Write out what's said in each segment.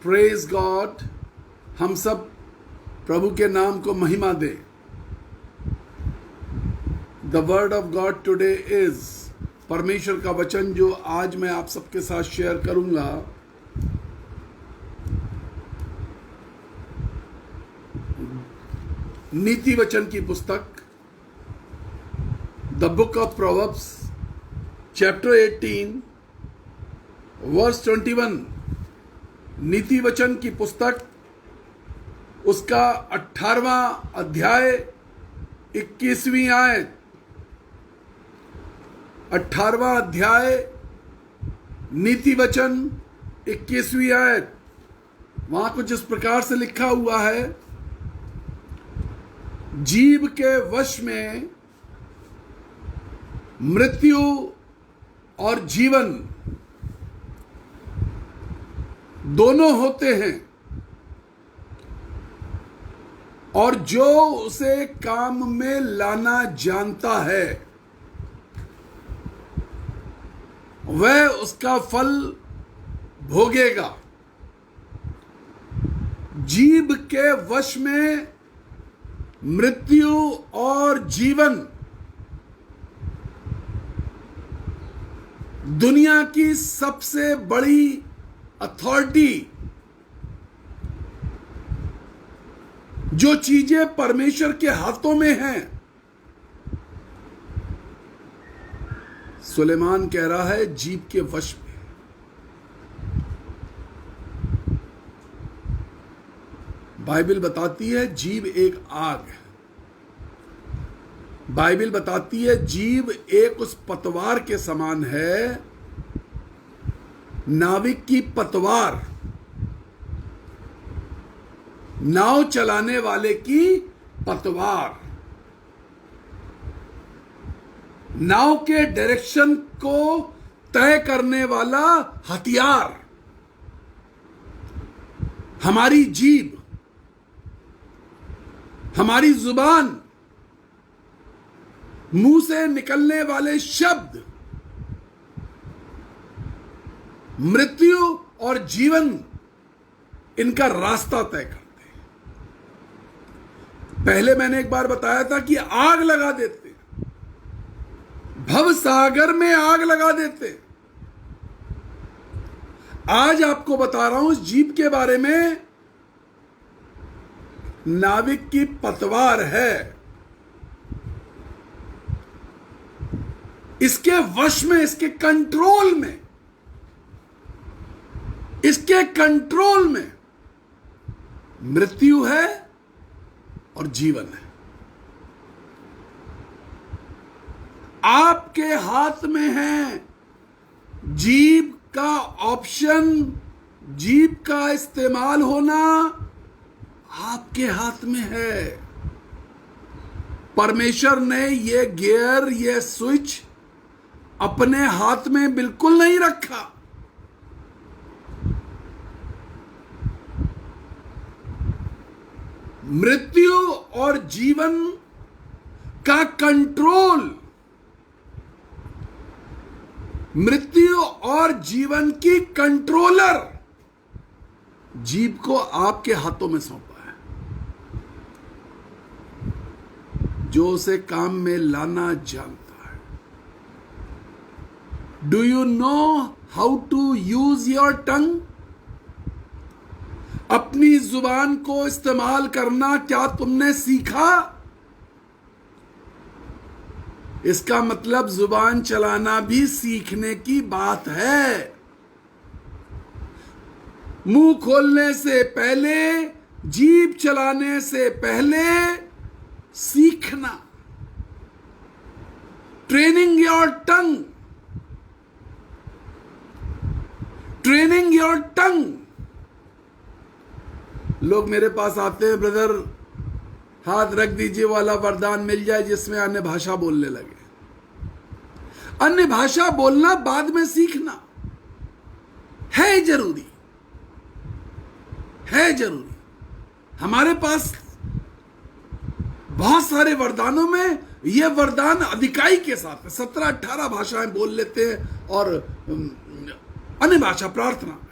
Praise God. हम सब प्रभु के नाम को महिमा दें। The word of God today is, परमेश्वर का वचन जो आज मैं आप सबके साथ शेयर करूंगा, नीति वचन की पुस्तक the book of proverbs chapter 18 verse 21, नीति वचन की पुस्तक उसका 18वां अध्याय 21वीं आयत। 18वां अध्याय नीति वचन 21वीं आयत। वहां कुछ इस प्रकार से लिखा हुआ है, जीव के वश में मृत्यु और जीवन दोनों होते हैं, और जो उसे काम में लाना जानता है वह उसका फल भोगेगा। जीव के वश में मृत्यु और जीवन दुनिया की सबसे बड़ी अथॉरिटी, जो चीजें परमेश्वर के हाथों में हैं। सुलेमान कह रहा है जीव के वश में। बाइबल बताती है जीव एक आग है। बाइबल बताती है जीव एक उस पतवार के समान है, नाविक की पतवार, नाव चलाने वाले की पतवार, नाव के डायरेक्शन को तय करने वाला हथियार। हमारी जीभ, हमारी जुबान, मुंह से निकलने वाले शब्द मृत्यु और जीवन इनका रास्ता तय करते हैं। पहले मैंने एक बार बताया था कि आग लगा देते, भव सागर में आग लगा देते। आज आपको बता रहा हूं इस जीव के बारे में, नाविक की पतवार है। इसके वश में, इसके कंट्रोल में, इसके कंट्रोल में मृत्यु है और जीवन है। आपके हाथ में है। जीभ का ऑप्शन, जीभ का इस्तेमाल होना आपके हाथ में है। परमेश्वर ने ये गियर, ये स्विच अपने हाथ में बिल्कुल नहीं रखा। मृत्यु और जीवन का कंट्रोल, मृत्यु और जीवन की कंट्रोलर जीव को आपके हाथों में सौंपा है, जो उसे काम में लाना जानता है। Do you know how to use your tongue? अपनी जुबान को इस्तेमाल करना क्या तुमने सीखा? इसका मतलब जुबान चलाना भी सीखने की बात है। मुंह खोलने से पहले, जीभ चलाने से पहले सीखना। Training your tongue, training your tongue. लोग मेरे पास आते हैं, ब्रदर हाथ रख दीजिए वाला वरदान मिल जाए जिसमें अन्य भाषा बोलने लगे। अन्य भाषा बोलना बाद में सीखना है जरूरी, है जरूरी। हमारे पास बहुत सारे वरदानों में यह वरदान अधिकाई के साथ है। 17-18 भाषाएं बोल लेते हैं और अन्य भाषा प्रार्थना में।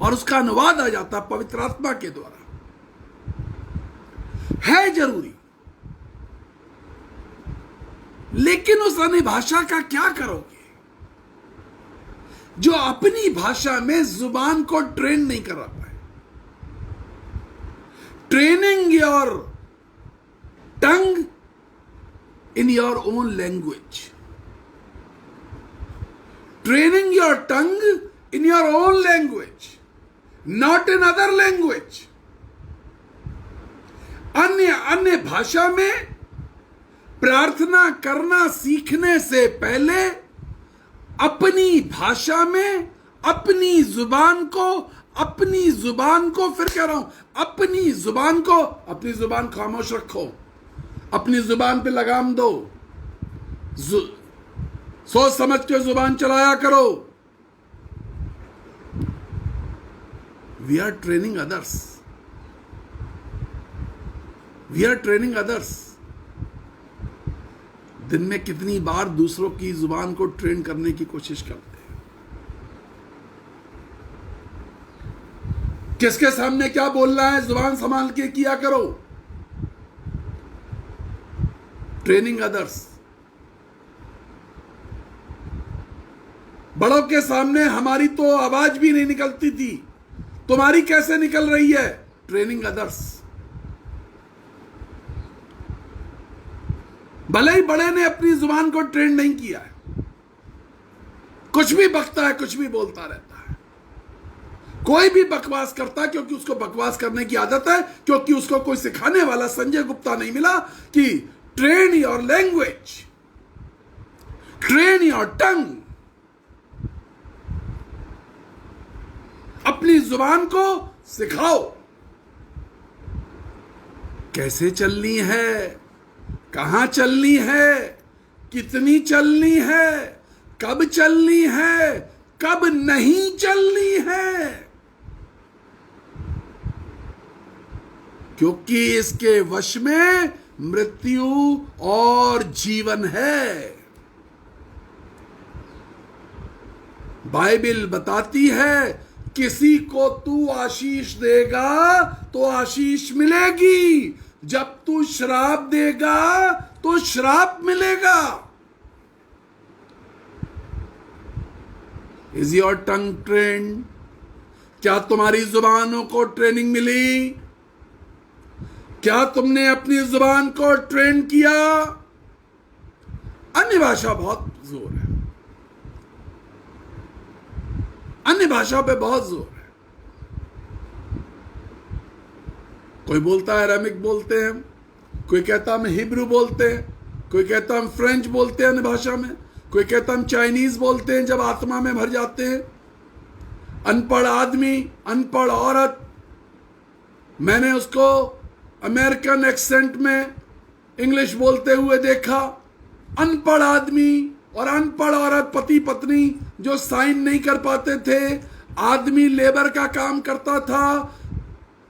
और उसका अनुवाद आ जाता है पवित्र आत्मा के द्वारा। है जरूरी, लेकिन उस अन्य भाषा का क्या करोगे जो अपनी भाषा में जुबान को ट्रेन नहीं कर पाए? Training your tongue in your own language, training your tongue in your own language, not in other language. अन्य भाषा में प्रार्थना करना सीखने से पहले अपनी भाषा में अपनी जुबान को फिर कह रहा हूं, अपनी जुबान खामोश रखो, अपनी जुबान पे लगाम दो, सोच समझ के जुबान चलाया करो। We are training others. दिन में कितनी बार दूसरों की जुबान को ट्रेन करने की कोशिश करते हैं? किसके सामने क्या बोलना है, जुबान संभाल के किया करो। Training others. बड़ों के सामने हमारी तो आवाज भी नहीं निकलती थी, तुम्हारी कैसे निकल रही है? Training others. भले ही बड़े ने अपनी जुबान को ट्रेन नहीं किया है, कुछ भी बकता है, कुछ भी बोलता रहता है, कोई भी बकवास करता है क्योंकि उसको बकवास करने की आदत है, क्योंकि उसको कोई सिखाने वाला संजय गुप्ता नहीं मिला कि train your language, train your tongue. अपनी जुबान को सिखाओ, कैसे चलनी है, कहां चलनी है, कितनी चलनी है, कब चलनी है, कब नहीं चलनी है, क्योंकि इसके वश में मृत्यु और जीवन है। बाइबल बताती है किसी को तू आशीष देगा तो आशीष मिलेगी, जब तू श्राप देगा तो श्राप मिलेगा। Is your tongue trend? क्या तुम्हारी जुबानों को ट्रेनिंग मिली? क्या तुमने अपनी जुबान को ट्रेन किया? अन्य भाषा बहुत जोर है, अन्य भाषा पे बहुत जोर है। कोई बोलता है अरामिक बोलते हैं, कोई कहता हम हिब्रू बोलते हैं, कोई कहता हम फ्रेंच बोलते हैं अन्य भाषा में, कोई कहता हम चाइनीज बोलते हैं जब आत्मा में भर जाते हैं। अनपढ़ आदमी, अनपढ़ औरत, मैंने उसको अमेरिकन एक्सेंट में इंग्लिश बोलते हुए देखा। अनपढ़ आदमी और अनपढ़ औरत, पति पत्नी जो साइन नहीं कर पाते थे। आदमी लेबर का काम करता था,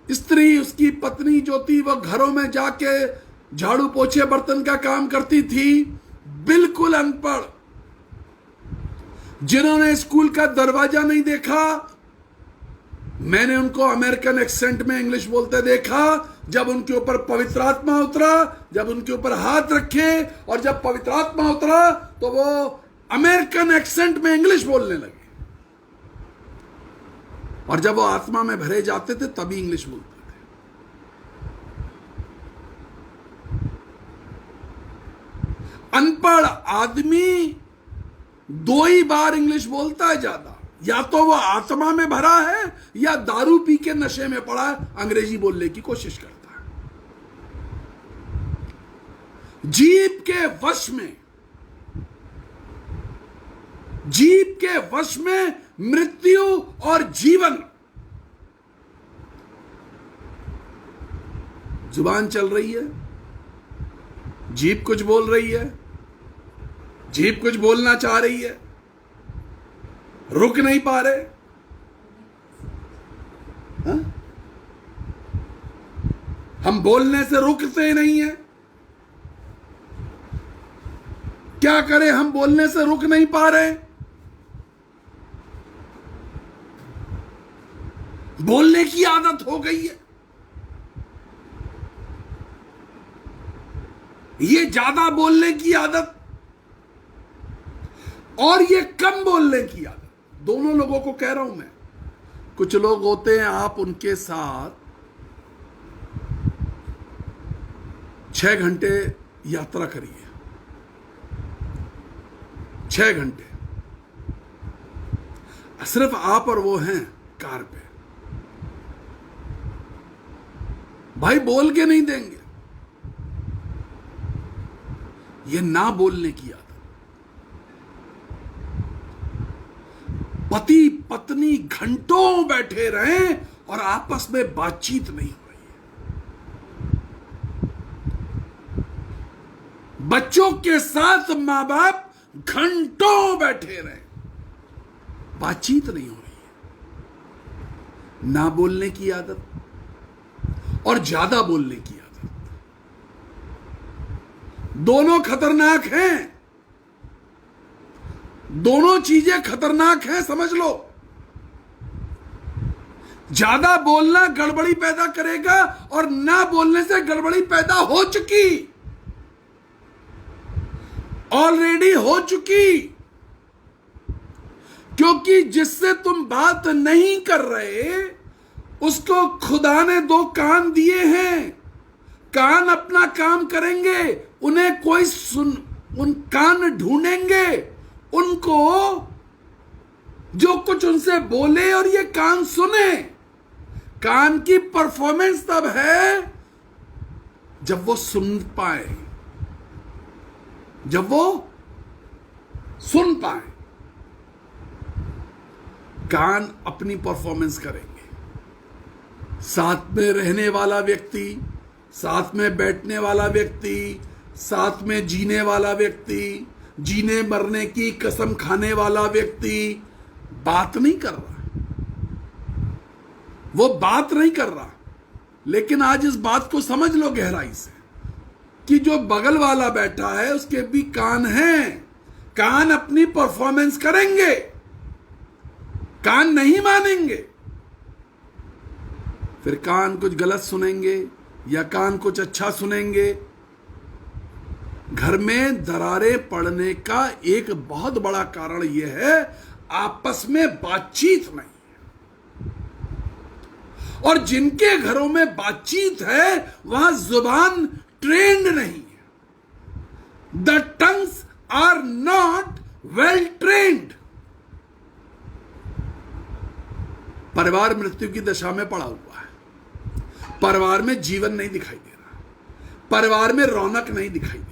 स्त्री उसकी पत्नी जो थी वह घरों में जाके झाड़ू पोछे बर्तन का काम करती थी। बिल्कुल अनपढ़, जिन्होंने स्कूल का दरवाजा नहीं देखा, मैंने उनको अमेरिकन एक्सेंट में इंग्लिश बोलते देखा। जब उनके ऊपर पवित्र आत्मा उतरा, जब उनके ऊपर हाथ रखे और जब पवित्र आत्मा उतरा तो वो अमेरिकन एक्सेंट में इंग्लिश बोलने लगे, और जब वो आत्मा में भरे जाते थे तभी इंग्लिश बोलते थे। अनपढ़ आदमी दो ही बार इंग्लिश बोलता है ज्यादा, या तो वो आत्मा में भरा है या दारू पी के नशे में पड़ा है, अंग्रेजी बोलने की कोशिश करता है। जीभ के वश में, जीभ के वश में मृत्यु और जीवन। जुबान चल रही है, जीभ कुछ बोल रही है, जीभ कुछ बोलना चाह रही है, रुक नहीं पा रहे। हा? हम बोलने से रुकते नहीं है, क्या करें, हम बोलने से रुक नहीं पा रहे। बोलने की आदत हो गई है, ये ज्यादा बोलने की आदत और ये कम बोलने की आदत, दोनों लोगों को कह रहा हूं मैं। कुछ लोग होते हैं, आप उनके साथ 6 घंटे यात्रा करिए, 6 घंटे सिर्फ आप और वो हैं कार पे, भाई बोल के नहीं देंगे। ये ना बोलने की आदत, पति पत्नी घंटों बैठे रहें और आपस में बातचीत नहीं हो रही है, बच्चों के साथ मां बाप घंटों बैठे रहे, बातचीत नहीं हो रही है। ना बोलने की आदत और ज्यादा बोलने की आदत, दोनों खतरनाक हैं, दोनों चीजें खतरनाक हैं, समझ लो। ज्यादा बोलना गड़बड़ी पैदा करेगा और ना बोलने से गड़बड़ी पैदा हो चुकी, ऑलरेडी हो चुकी, क्योंकि जिससे तुम बात नहीं कर रहे उसको खुदा ने 2 कान दिए हैं, कान अपना काम करेंगे, उन्हें कोई उन कान ढूंढेंगे उनको जो कुछ उनसे बोले और ये कान सुने। कान की परफॉर्मेंस तब है जब वो सुन पाए, जब वो सुन पाए, कान अपनी परफॉर्मेंस करेंगे। साथ में रहने वाला व्यक्ति, साथ में बैठने वाला व्यक्ति, साथ में जीने वाला व्यक्ति, जीने मरने की कसम खाने वाला व्यक्ति बात नहीं कर रहा, वो बात नहीं कर रहा। लेकिन आज इस बात को समझ लो गहराई से कि जो बगल वाला बैठा है उसके भी कान हैं, कान अपनी परफॉर्मेंस करेंगे, कान नहीं मानेंगे, फिर कान कुछ गलत सुनेंगे या कान कुछ अच्छा सुनेंगे। घर में दरारें पड़ने का एक बहुत बड़ा कारण यह है आपस में बातचीत नहीं है, और जिनके घरों में बातचीत है वहां जुबान ट्रेंड नहीं है। The tongues are not well trained. परिवार मृत्यु की दशा में पड़ा हुआ है, परिवार में जीवन नहीं दिखाई दे रहा, परिवार में रौनक नहीं दिखाई दे रही,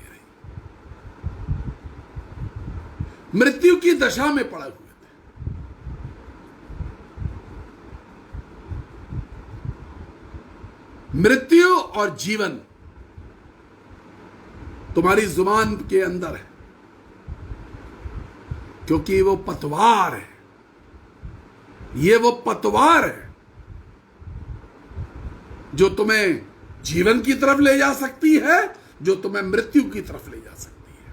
मृत्यु की दशा में पड़े हुए थे। मृत्यु और जीवन तुम्हारी जुबान के अंदर है, क्योंकि वो पतवार है, ये वो पतवार है जो तुम्हें जीवन की तरफ ले जा सकती है, जो तुम्हें मृत्यु की तरफ ले जा सकती है।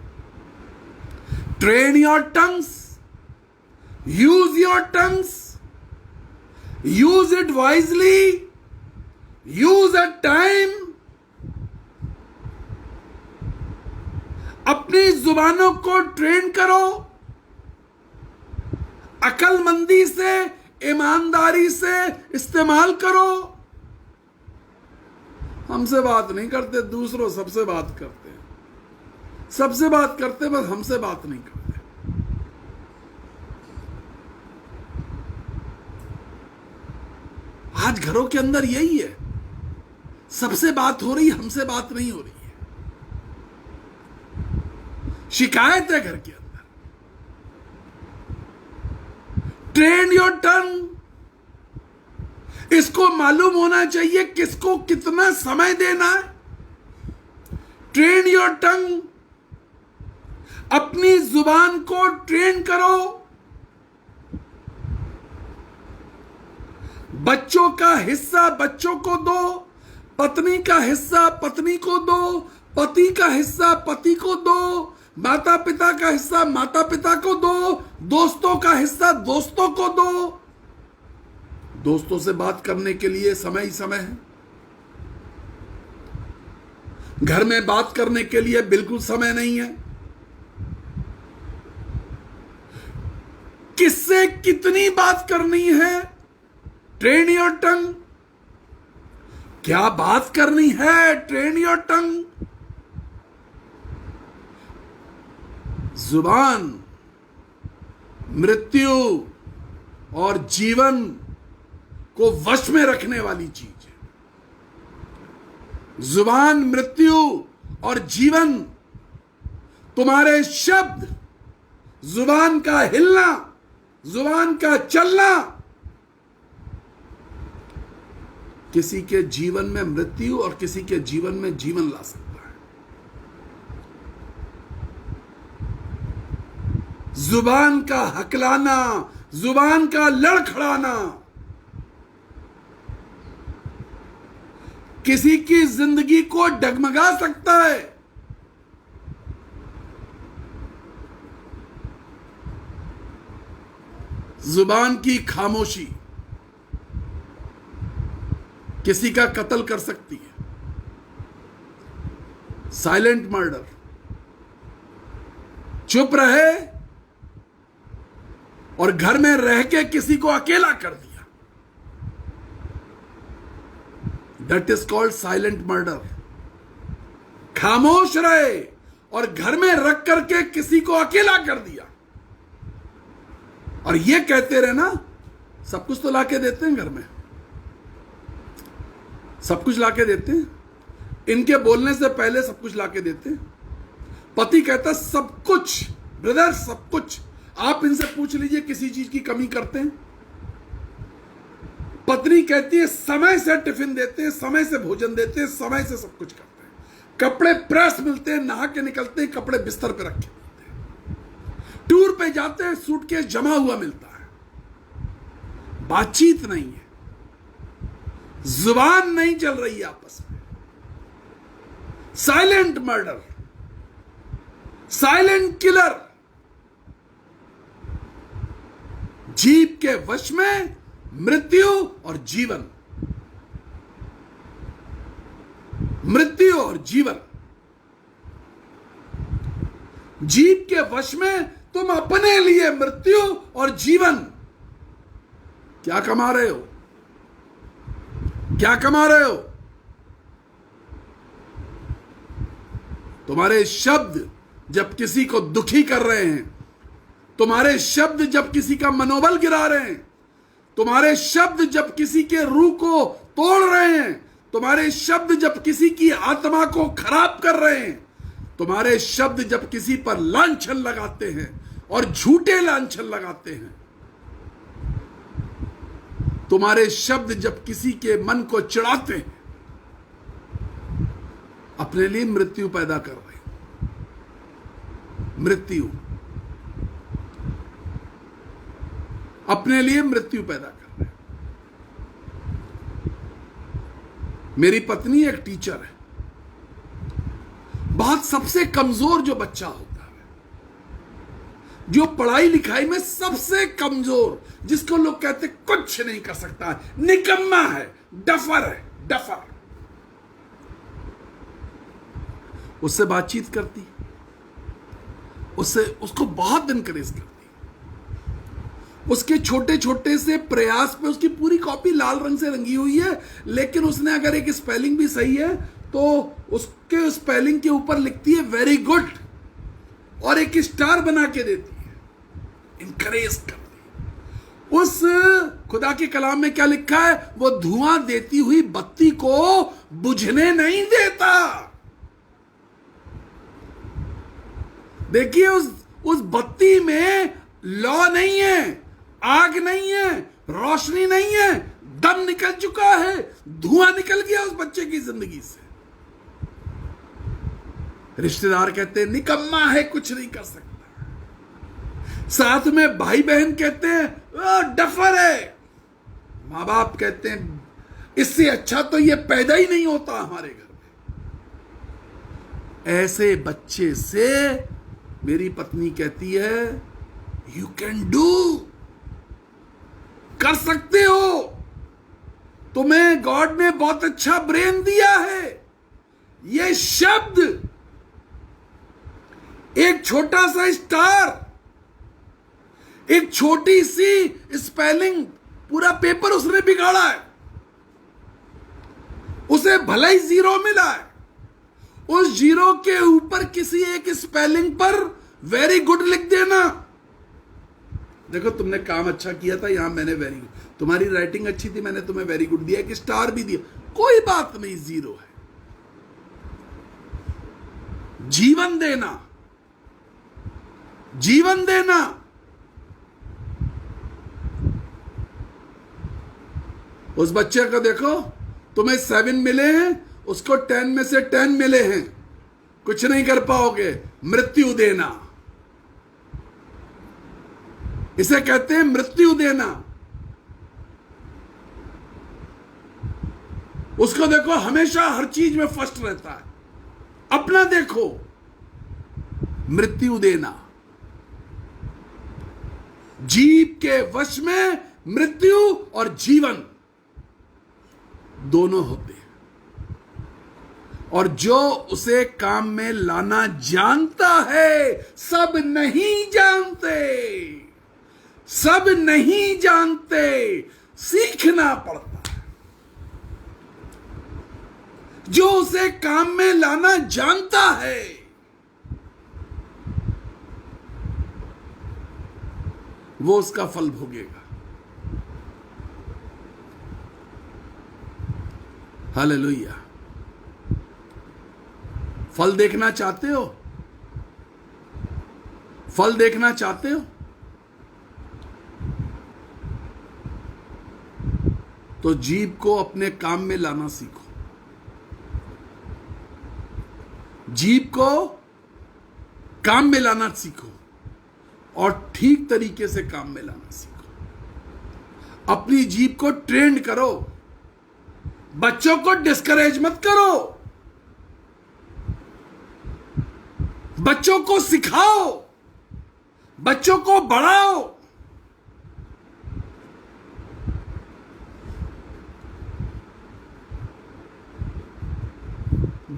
Train your tongues, use your tongues, use it wisely, use at time। अपनी जुबानों को ट्रेन करो, अकलमंदी से, ईमानदारी से इस्तेमाल करो। हमसे बात नहीं करते, दूसरों सबसे बात करते हैं, सबसे बात करते, बस हमसे बात नहीं करते। आज घरों के अंदर यही है, सबसे बात हो रही, हमसे बात नहीं हो रही है। शिकायत है घर के अंदर। ट्रेन योर टंग, इसको मालूम होना चाहिए किसको कितना समय देना है। ट्रेन योर टंग, अपनी जुबान को ट्रेन करो। बच्चों का हिस्सा बच्चों को दो, पत्नी का हिस्सा पत्नी को दो, पति का हिस्सा पति को दो, माता पिता का हिस्सा माता पिता को दो, दोस्तों का हिस्सा दोस्तों को दो। दोस्तों से बात करने के लिए समय ही समय है, घर में बात करने के लिए बिल्कुल समय नहीं है। किससे कितनी बात करनी है, ट्रेन योर टंग। क्या बात करनी है, ट्रेन योर टंग। जुबान मृत्यु और जीवन को वश में रखने वाली चीज है। जुबान मृत्यु और जीवन, तुम्हारे शब्द, जुबान का हिलना, जुबान का चलना किसी के जीवन में मृत्यु और किसी के जीवन में जीवन ला सकता है। जुबान का हकलाना, जुबान का लड़खड़ाना किसी की जिंदगी को डगमगा सकता है। जुबान की खामोशी किसी का कत्ल कर सकती है। साइलेंट मर्डर, चुप रहे और घर में रह के किसी को अकेला कर दिया, that is called silent murder. खामोश रहे और घर में रख करके किसी को अकेला कर दिया, और ये कहते रहे ना सब कुछ तो लाके देते हैं घर में, सब कुछ लाके देते हैं, इनके बोलने से पहले सब कुछ लाके देते हैं। पति कहता सब कुछ, ब्रदर सब कुछ, आप इनसे पूछ लीजिए किसी चीज की कमी करते हैं। पत्नी कहती है समय से टिफिन देते हैं, समय से भोजन देते हैं, समय से सब कुछ करते हैं, कपड़े प्रेस मिलते हैं, नहा के निकलते हैं, कपड़े बिस्तर पे रखे मिलते हैं, टूर पे जाते हैं, सूटकेस जमा हुआ मिलता है। बातचीत नहीं है, जुबान नहीं चल रही आपस में। साइलेंट मर्डर, साइलेंट किलर, जीभ के वश में मृत्यु और जीवन, मृत्यु और जीवन। जीभ के वश में तुम अपने लिए मृत्यु और जीवन। क्या कमा रहे हो, क्या कमा रहे हो? तुम्हारे शब्द जब किसी को दुखी कर रहे हैं, तुम्हारे शब्द जब किसी का मनोबल गिरा रहे हैं, तुम्हारे शब्द जब किसी के रूह को तोड़ रहे हैं, तुम्हारे शब्द जब किसी की आत्मा को खराब कर रहे हैं, तुम्हारे शब्द जब किसी पर लांछन लगाते हैं और झूठे लांछन लगाते हैं, तुम्हारे शब्द जब किसी के मन को चिढ़ाते हैं, अपने लिए मृत्यु पैदा कर रहे हैं। मृत्यु, अपने लिए मृत्यु पैदा कर रहे हैं। मेरी पत्नी एक टीचर है, बहुत सबसे कमजोर जो बच्चा होता है, जो पढ़ाई लिखाई में सबसे कमजोर, जिसको लोग कहते कुछ नहीं कर सकता है, निकम्मा है, डफर है, डफर, उससे बातचीत करती, उससे उसको बहुत इनकरेज करती। उसके छोटे छोटे से प्रयास पे उसकी पूरी कॉपी लाल रंग से रंगी हुई है, लेकिन उसने अगर एक स्पेलिंग भी सही है तो उसके स्पेलिंग के ऊपर लिखती है वेरी गुड और एक स्टार बना के देती है, इनकरेज करती है। उस खुदा के कलाम में क्या लिखा है? वो धुआं देती हुई बत्ती को बुझने नहीं देता। देखिए उस बत्ती में लौ नहीं है, आग नहीं है, रोशनी नहीं है, दम निकल चुका है, धुआं निकल गया उस बच्चे की जिंदगी से। रिश्तेदार कहते हैं निकम्मा है, कुछ नहीं कर सकता। साथ में भाई बहन कहते हैं डफर है। मां बाप कहते हैं इससे अच्छा तो ये पैदा ही नहीं होता हमारे घर में। ऐसे बच्चे से मेरी पत्नी कहती है यू कैन डू, कर सकते हो, तुम्हें गॉड ने बहुत अच्छा ब्रेन दिया है। ये शब्द, एक छोटा सा स्टार, एक छोटी सी स्पेलिंग, पूरा पेपर उसने बिगाड़ा है। उसे भले ही 0 मिला है, उस 0 के ऊपर किसी एक स्पेलिंग पर वेरी गुड लिख देना। देखो तुमने काम अच्छा किया था, यहां मैंने वेरी गुड, तुम्हारी राइटिंग अच्छी थी, मैंने तुम्हें वेरी गुड दिया, एक स्टार भी दिया, कोई बात नहीं, 0 है। जीवन देना, जीवन देना। उस बच्चे को देखो, तुम्हें 7 मिले हैं, उसको 10 में से 10 मिले हैं, कुछ नहीं कर पाओगे। मृत्यु देना, इसे कहते हैं मृत्यु देना। उसको देखो, हमेशा हर चीज में फर्स्ट रहता है। अपना देखो, मृत्यु देना। जीव के वश में मृत्यु और जीवन दोनों होते हैं, और जो उसे काम में लाना जानता है, सब नहीं जानते, सब नहीं जानते, सीखना पड़ता है। जो उसे काम में लाना जानता है, वो उसका फल भोगेगा। हालेलुया। फल देखना चाहते हो? फल देखना चाहते हो तो जीव को अपने काम में लाना सीखो। जीव को काम में लाना सीखो और ठीक तरीके से काम में लाना सीखो। अपनी जीव को ट्रेंड करो। बच्चों को डिस्करेज मत करो, बच्चों को सिखाओ, बच्चों को बढ़ाओ।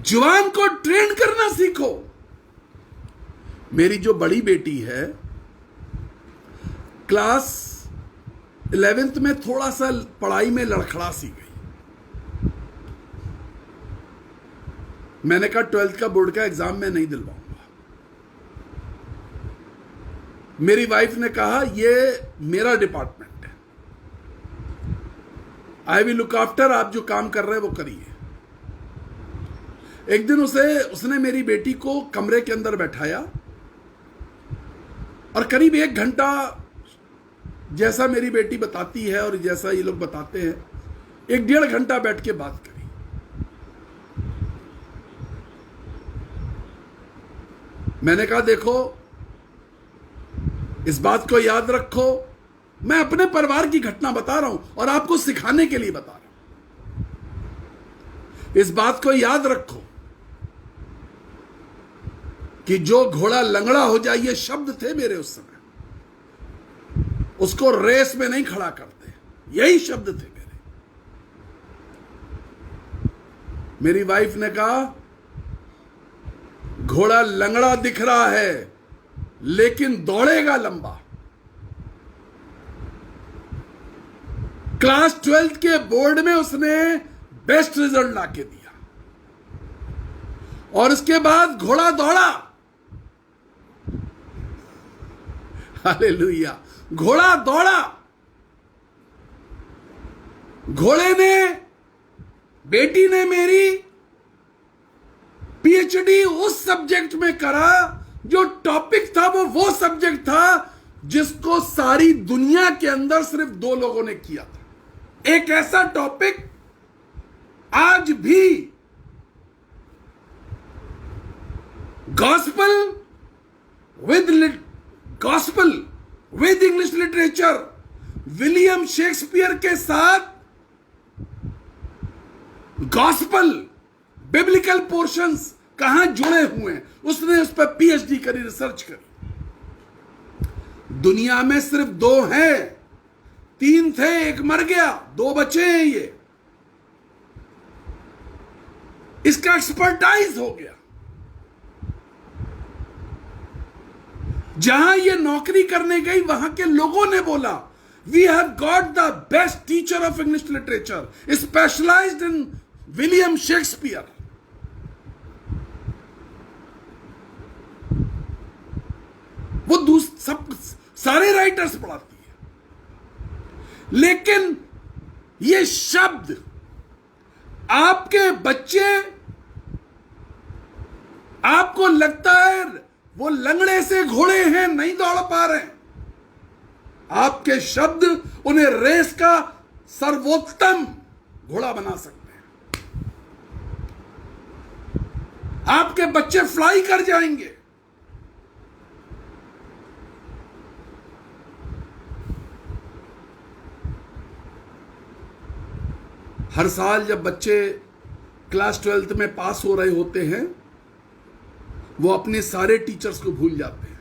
जवान को ट्रेन करना सीखो। मेरी जो बड़ी बेटी है, क्लास 11th में थोड़ा सा पढ़ाई में लड़खड़ा सी गई। मैंने कहा 12th का बोर्ड का एग्जाम मैं नहीं दिलवाऊंगा। मेरी वाइफ ने कहा ये मेरा डिपार्टमेंट है, आई विल लुक आफ्टर, आप जो काम कर रहे हैं वो करिए। एक दिन उसने मेरी बेटी को कमरे के अंदर बैठाया और करीब 1 घंटा, जैसा मेरी बेटी बताती है और जैसा ये लोग बताते हैं, 1-1.5 घंटा बैठ के बात करी। मैंने कहा देखो, इस बात को याद रखो, मैं अपने परिवार की घटना बता रहा हूं और आपको सिखाने के लिए बता रहा हूं। इस बात को याद रखो कि जो घोड़ा लंगड़ा हो जाए, ये शब्द थे मेरे उस समय, उसको रेस में नहीं खड़ा करते, यही शब्द थे मेरे। मेरी वाइफ ने कहा घोड़ा लंगड़ा दिख रहा है लेकिन दौड़ेगा लंबा। क्लास 12th के बोर्ड में उसने बेस्ट रिजल्ट लाके दिया और उसके बाद घोड़ा दौड़ा। हालेलुया, घोड़ा दौड़ा। घोड़े ने, बेटी ने मेरी पीएचडी उस सब्जेक्ट में करा, जो टॉपिक था वो सब्जेक्ट था जिसको सारी दुनिया के अंदर सिर्फ 2 लोगों ने किया था। एक ऐसा टॉपिक आज भी gospel with English literature, William Shakespeare के साथ गॉस्पल बिब्लिकल पोर्शंस कहां जुड़े हुए हैं, उसने उस पर पीएचडी करी, रिसर्च करी। दुनिया में सिर्फ 2 हैं, 3 थे, एक मर गया, 2 बचे हैं। ये इसका एक्सपर्टाइज हो गया। जहां ये नौकरी करने गई वहां के लोगों ने बोला, we have got the best teacher of English literature specialised in William Shakespeare. वो सब सारे राइटर्स पढ़ाती है, लेकिन ये शब्द आपके बच्चे, आपको लगता है वो लंगड़े से घोड़े हैं, नहीं दौड़ पा रहे हैं। आपके शब्द उन्हें रेस का सर्वोत्तम घोड़ा बना सकते हैं। आपके बच्चे फ्लाई कर जाएंगे। हर साल जब बच्चे क्लास 12th में पास हो रहे होते हैं, वो अपने सारे टीचर्स को भूल जाते हैं,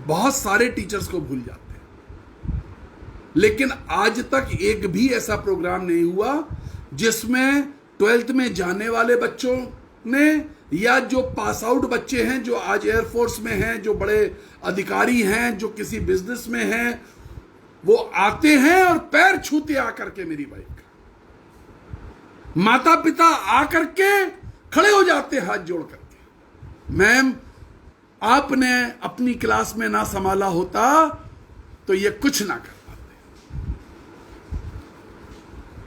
बहुत सारे टीचर्स को भूल जाते हैं। लेकिन आज तक एक भी ऐसा प्रोग्राम नहीं हुआ जिसमें 12th में जाने वाले बच्चों ने, या जो पास आउट बच्चे हैं, जो आज एयरफोर्स में हैं, जो बड़े अधिकारी हैं, जो किसी बिजनेस में हैं, वो आते हैं और पैर छूते आकर के, मेरी बाइक, माता पिता आकर के खड़े हो जाते हाथ जोड़ करके, मैम आपने अपनी क्लास में ना संभाला होता तो ये कुछ ना कर पाते।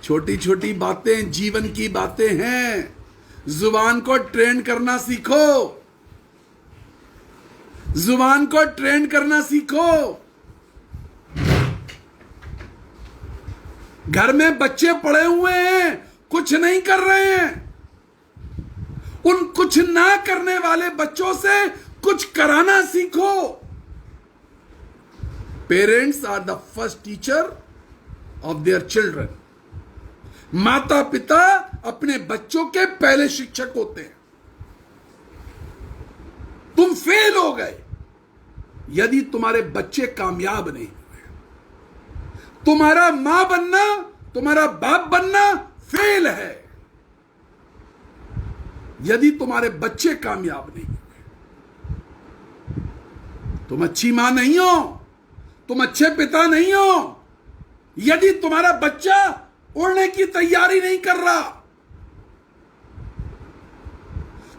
छोटी छोटी बातें जीवन की बातें हैं। जुबान को ट्रेन करना सीखो, जुबान को ट्रेन करना सीखो। घर में बच्चे पड़े हुए हैं, कुछ नहीं कर रहे हैं, उन कुछ ना करने वाले बच्चों से कुछ कराना सीखो। Parents are the first teacher of their children. माता पिता अपने बच्चों के पहले शिक्षक होते हैं। तुम फेल हो गए यदि तुम्हारे बच्चे कामयाब नहीं हुए। तुम्हारा मां बनना, तुम्हारा बाप बनना फेल है यदि तुम्हारे बच्चे कामयाब नहीं हुए। तुम अच्छी मां नहीं हो, तुम अच्छे पिता नहीं हो यदि तुम्हारा बच्चा उड़ने की तैयारी नहीं कर रहा।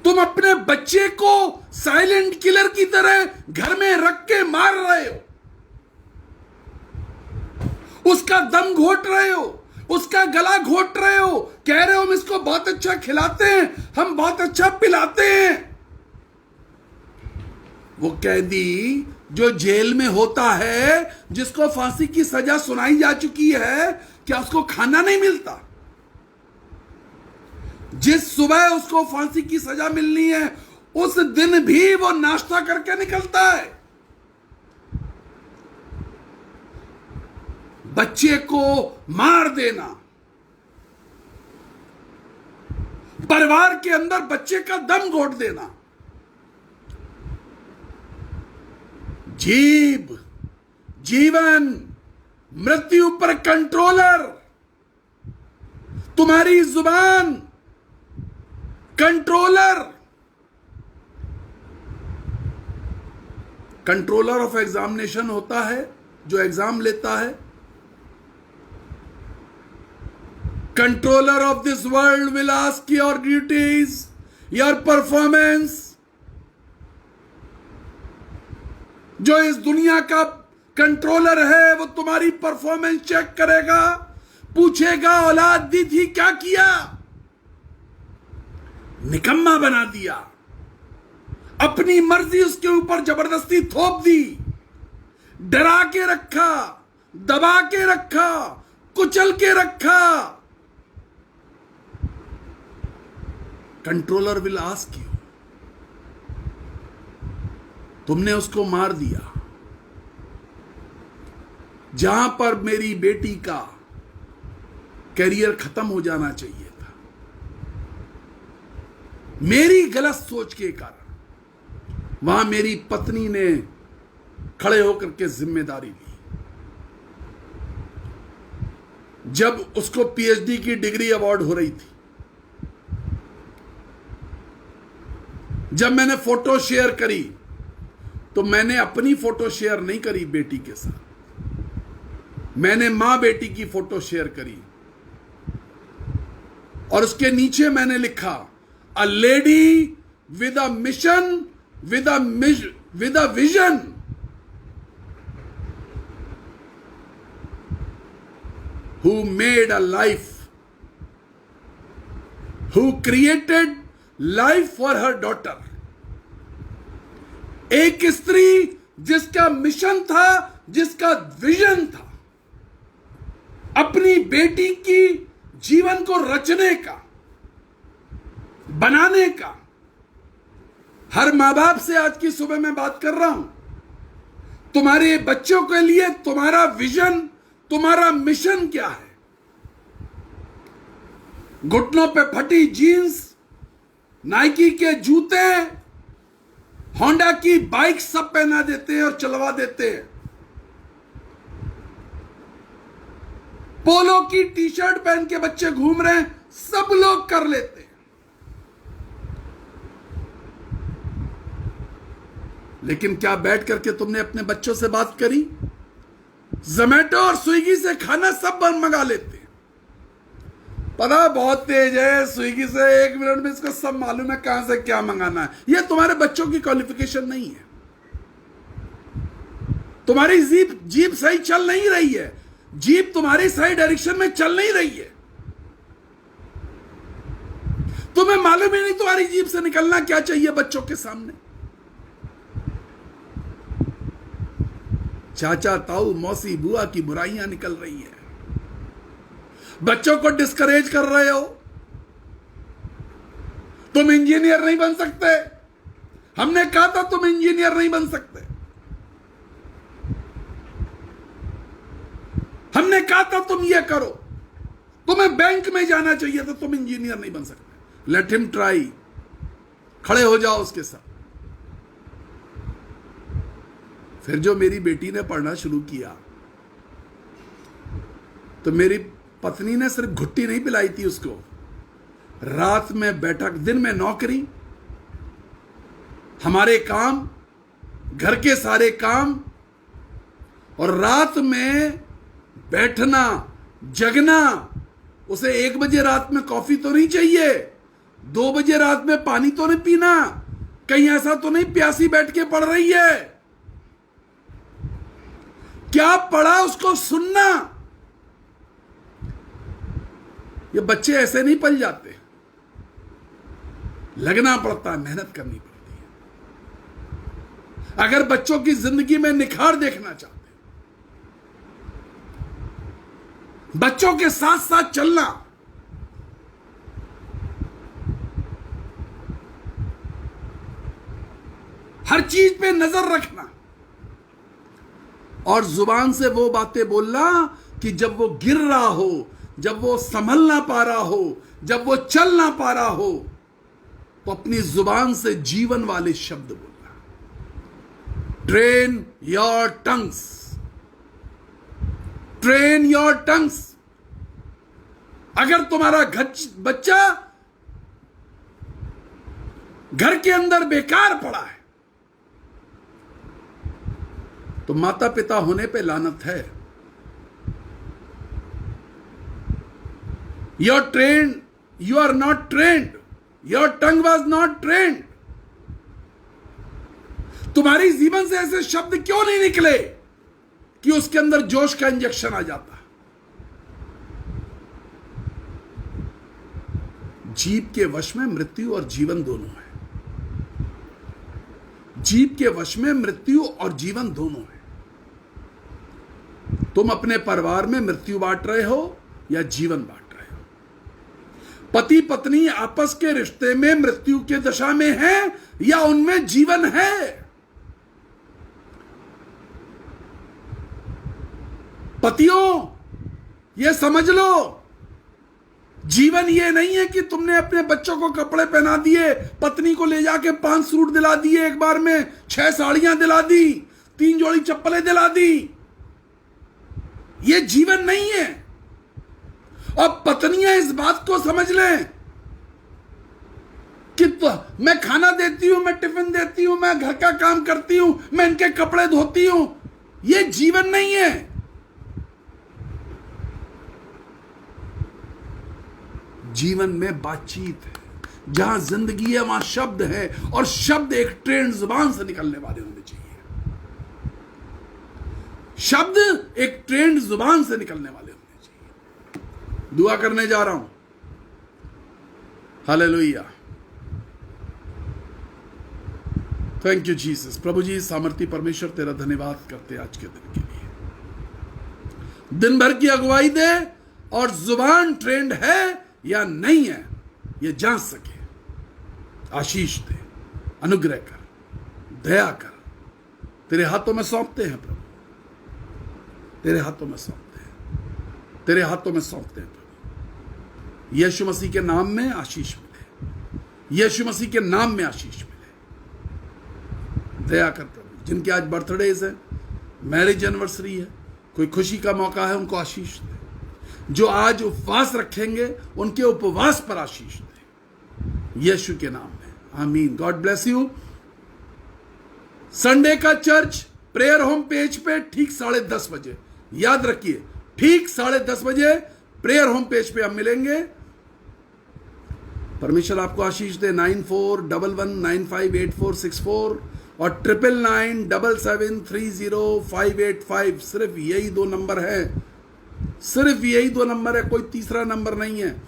तुम अपने बच्चे को साइलेंट किलर की तरह घर में रख के मार रहे हो, उसका दम घोट रहे हो, उसका गला घोट रहे हो, कह रहे हो हम इसको बहुत अच्छा खिलाते हैं, हम बहुत अच्छा पिलाते हैं। वो कैदी जो जेल में होता है, जिसको फांसी की सजा सुनाई जा चुकी है, क्या उसको खाना नहीं मिलता? जिस सुबह उसको फांसी की सजा मिलनी है उस दिन भी वो नाश्ता करके निकलता है। बच्चे को मार देना, परिवार के अंदर बच्चे का दम घोट देना, जीवन मृत्यु पर कंट्रोलर, तुम्हारी जुबान कंट्रोलर। कंट्रोलर ऑफ एग्जामिनेशन होता है जो एग्जाम लेता है। Controller of this world will ask your duties, your performance. जो इस दुनिया का कंट्रोलर है वो तुम्हारी परफॉर्मेंस चेक करेगा, पूछेगा औलाद दी थी क्या किया, निकम्मा बना दिया, अपनी मर्जी उसके ऊपर जबरदस्ती थोप दी, डरा के रखा, दबा के रखा, कुचल के रखा। कंट्रोलर विल आस्क यू, तुमने उसको मार दिया। जहां पर मेरी बेटी का कैरियर खत्म हो जाना चाहिए था, मेरी गलत सोच के कारण, वहां मेरी पत्नी ने खड़े होकर के जिम्मेदारी ली। जब उसको पीएचडी की डिग्री अवार्ड हो रही थी, जब मैंने फोटो शेयर करी तो मैंने अपनी फोटो शेयर नहीं करी बेटी के साथ, मैंने मां बेटी की फोटो शेयर करी और उसके नीचे मैंने लिखा a lady with a mission with a vision. Who made a life, who created life for her daughter। एक स्त्री जिसका मिशन था, जिसका विजन था अपनी बेटी की जीवन को रचने का, बनाने का। हर मां बाप से आज की सुबह मैं बात कर रहा हूं, तुम्हारे बच्चों के लिए तुम्हारा विजन, तुम्हारा मिशन क्या है? घुटनों पे फटी जीन्स, नाइकी के जूते, होंडा की बाइक सब पहना देते हैं और चलवा देते हैं, पोलो की टी शर्ट पहन के बच्चे घूम रहे हैं, सब लोग कर लेते हैं। लेकिन क्या बैठ करके तुमने अपने बच्चों से बात करी? जोमैटो और स्विगी से खाना सब मंगा लेते हैं, पता बहुत तेज है, स्विगी से 1 मिनट में इसको सब मालूम है कहां से क्या मंगाना है। यह तुम्हारे बच्चों की क्वालिफिकेशन नहीं है, तुम्हारी जीप सही चल नहीं रही है, जीप तुम्हारी सही डायरेक्शन में चल नहीं रही है, तुम्हें मालूम ही नहीं तुम्हारी जीप से निकलना क्या चाहिए बच्चों के सामने। चाचा ताऊ मौसी बुआ की बुराइयां निकल रही है, बच्चों को डिस्करेज कर रहे हो। तुम इंजीनियर नहीं बन सकते, हमने कहा था तुम इंजीनियर नहीं बन सकते, हमने कहा था तुम ये करो, तुम्हें बैंक में जाना चाहिए तो तुम इंजीनियर नहीं बन सकते। लेट हिम ट्राई, खड़े हो जाओ उसके साथ। फिर जो मेरी बेटी ने पढ़ना शुरू किया तो मेरी पत्नी ने सिर्फ घुट्टी नहीं पिलाई थी उसको, रात में बैठक, दिन में नौकरी, हमारे काम, घर के सारे काम, और रात में बैठना, जगना। उसे 1 बजे रात में कॉफी तो नहीं चाहिए, 2 बजे रात में पानी तो नहीं पीना, कहीं ऐसा तो नहीं प्यासी बैठ के पढ़ रही है। क्या पढ़ा उसको सुनना। ये बच्चे ऐसे नहीं पल जाते, लगना पड़ता है, मेहनत करनी पड़ती है। अगर बच्चों की जिंदगी में निखार देखना चाहते, बच्चों के साथ साथ चलना, हर चीज पे नजर रखना और जुबान से वो बातें बोलना कि जब वो गिर रहा हो, जब वो संभल ना पा रहा हो, जब वो चल ना पा रहा हो, तो अपनी जुबान से जीवन वाले शब्द बोलना। Train your tongues, train your tongues. अगर तुम्हारा बच्चा घर के अंदर बेकार पड़ा है तो माता पिता होने पे लानत है। You're trained, you are not trained, your tongue was not trained। तुम्हारी जीवन से ऐसे शब्द क्यों नहीं निकले कि उसके अंदर जोश का इंजेक्शन आ जाता। जीभ के वश में मृत्यु और जीवन दोनों है, जीभ के वश में मृत्यु और जीवन दोनों है। तुम अपने परिवार में मृत्यु बांट रहे हो या जीवन बांट रहे हो। पति पत्नी आपस के रिश्ते में मृत्यु के दशा में है या उनमें जीवन है। पतियों ये समझ लो, जीवन ये नहीं है कि तुमने अपने बच्चों को कपड़े पहना दिए, पत्नी को ले जाके 5 सूट दिला दिए एक बार में, 6 साड़ियां दिला दी, 3 जोड़ी चप्पलें दिला दी। ये जीवन नहीं है। और पत्नियां इस बात को समझ लें कि मैं खाना देती हूं, मैं टिफिन देती हूं, मैं घर का काम करती हूं, मैं इनके कपड़े धोती हूं, ये जीवन नहीं है। जीवन में बातचीत है, जहां जिंदगी है वहां शब्द है, और शब्द एक ट्रेंड जुबान से निकलने वाले होने चाहिए। शब्द एक ट्रेंड जुबान से निकलने वाले होने चाहिए। दुआ करने जा रहा हूं। Hallelujah, thank you Jesus. प्रभु जी सामर्थी परमेश्वर तेरा धन्यवाद करते आज के दिन के लिए। दिन भर की अगुवाई दे, और जुबान ट्रेंड है या नहीं है ये जांच सके। आशीष दे, अनुग्रह कर, दया कर। तेरे हाथों में सौंपते हैं प्रभु, तेरे हाथों में सौंपते हैं, तेरे हाथों में सौंपते हैं प्रभु। यीशु मसीह के नाम में आशीष मिले, यीशु मसीह के नाम में आशीष मिले। दया कर प्रभु। जिनके आज बर्थडेज है, मैरिज एनिवर्सरी है, कोई खुशी का मौका है, उनको आशीष दे। जो आज उपवास रखेंगे उनके उपवास पर आशीष दे, यीशु के नाम में, आमीन। God bless you. संडे का चर्च प्रेयर होम पेज पे ठीक 10:30 बजे, याद रखिए, ठीक 10:30 बजे प्रेयर होम पेज पे हम मिलेंगे। परमेश्वर आपको आशीष दे। 9411958464 और 9997730585, सिर्फ यही 2 नंबर है, सिर्फ यही 2 नंबर है, कोई तीसरा नंबर नहीं है।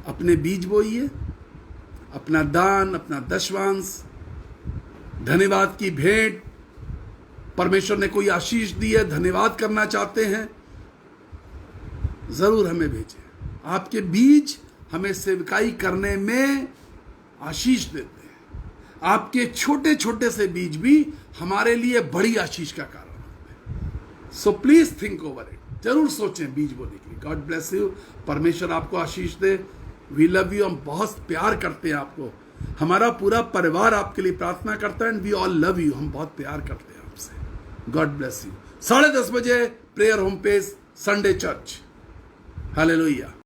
अपने बीज बोइए, अपना दान, अपना दशवांश, धन्यवाद की भेंट, परमेश्वर ने कोई आशीष दी है, धन्यवाद करना चाहते हैं, जरूर हमें भेजें। आपके बीज हमें सेवकाई करने में आशीष देते हैं। आपके छोटे छोटे से बीज भी हमारे लिए बड़ी आशीष का कारण होते हैं। So please think over it, जरूर सोचें बीज बोने के लिए। God bless you. परमेश्वर आपको आशीष दे। We love you. हम बहुत प्यार करते हैं आपको, हमारा पूरा परिवार आपके लिए प्रार्थना करता है, and we all love you. हम बहुत प्यार करते हैं आपसे। God bless you. 10:30 बजे prayer home page, Sunday church. Hallelujah.